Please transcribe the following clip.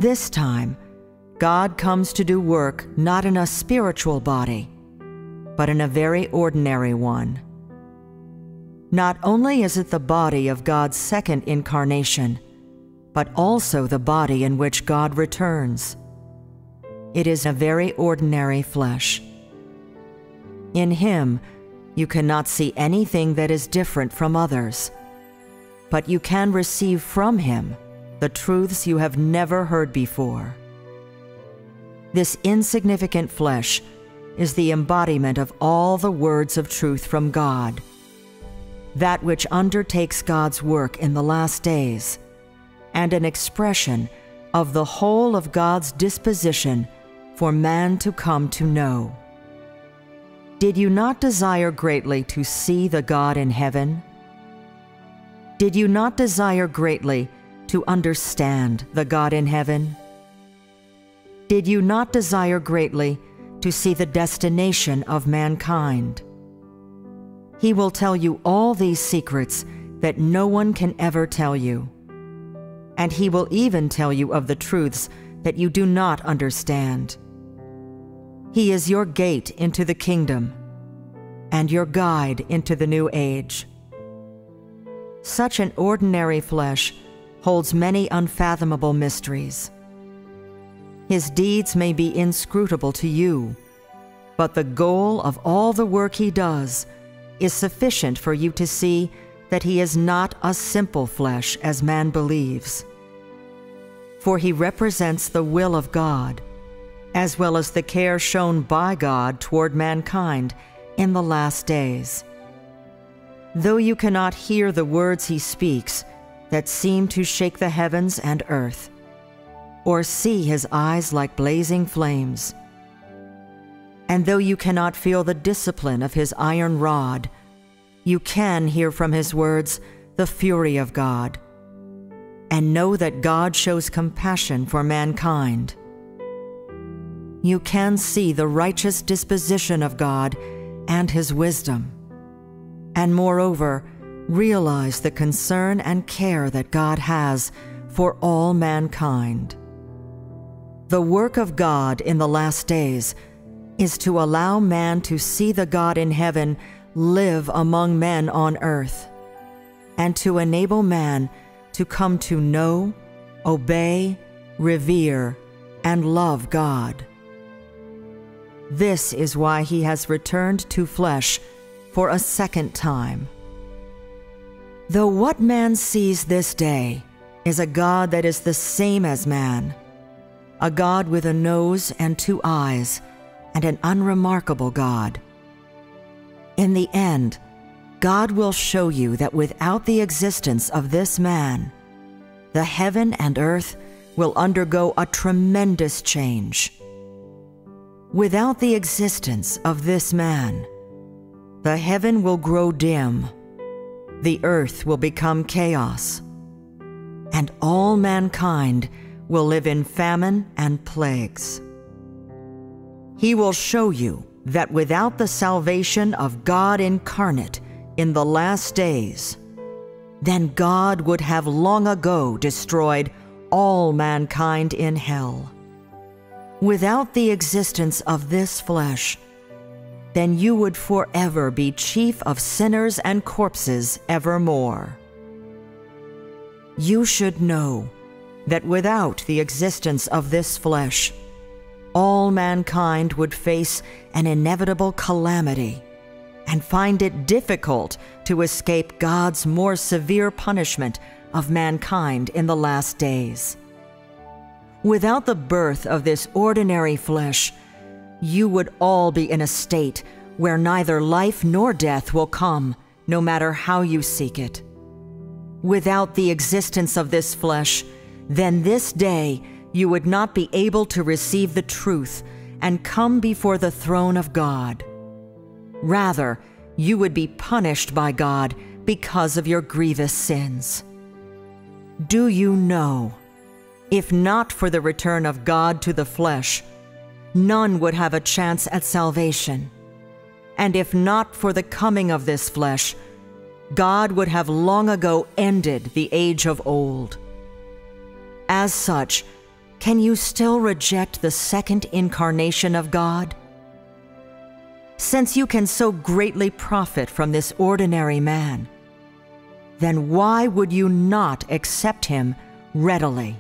This time, God comes to do work not in a spiritual body, but in a very ordinary one. Not only is it the body of God's second incarnation, but also the body in which God returns. It is a very ordinary flesh. In Him, you cannot see anything that is different from others, but you can receive from Him the truths you have never heard before. This insignificant flesh is the embodiment of all the words of truth from God, that which undertakes God's work in the last days, and an expression of the whole of God's disposition for man to come to know. Did you not desire greatly to see the God in heaven? Did you not desire greatly to understand the God in heaven? Did you not desire greatly to see the destination of mankind? He will tell you all these secrets that no one can ever tell you. And He will even tell you of the truths that you do not understand. He is your gate into the kingdom and your guide into the new age. Such an ordinary flesh holds many unfathomable mysteries. His deeds may be inscrutable to you, but the goal of all the work He does is sufficient for you to see that He is not a simple flesh as man believes. For He represents the will of God, as well as the care shown by God toward mankind in the last days. Though you cannot hear the words He speaks that seem to shake the heavens and earth, or see His eyes like blazing flames, and though you cannot feel the discipline of His iron rod, you can hear from His words the fury of God, and know that God shows compassion for mankind. You can see the righteous disposition of God and His wisdom, and moreover, realize the concern and care that God has for all mankind. The work of God in the last days is to allow man to see the God in heaven live among men on earth, and to enable man to come to know, obey, revere, and love God. This is why He has returned to flesh for a second time. Though what man sees this day is a God that is the same as man, a God with a nose and 2 eyes, and an unremarkable God. In the end, God will show you that without the existence of this man, the heaven and earth will undergo a tremendous change. Without the existence of this man, the heaven will grow dim, the earth will become chaos, and all mankind will live in famine and plagues. He will show you that without the salvation of God incarnate in the last days, then God would have long ago destroyed all mankind in hell. Without the existence of this flesh, then you would forever be chief of sinners and corpses evermore. You should know that without the existence of this flesh, all mankind would face an inevitable calamity and find it difficult to escape God's more severe punishment of mankind in the last days. Without the birth of this ordinary flesh, you would all be in a state where neither life nor death will come, no matter how you seek it. Without the existence of this flesh, then this day you would not be able to receive the truth and come before the throne of God. Rather, you would be punished by God because of your grievous sins. Do you know, if not for the return of God to the flesh, none would have a chance at salvation. And if not for the coming of this flesh, God would have long ago ended the age of old. As such, can you still reject the second incarnation of God? Since you can so greatly profit from this ordinary man, then why would you not accept him readily?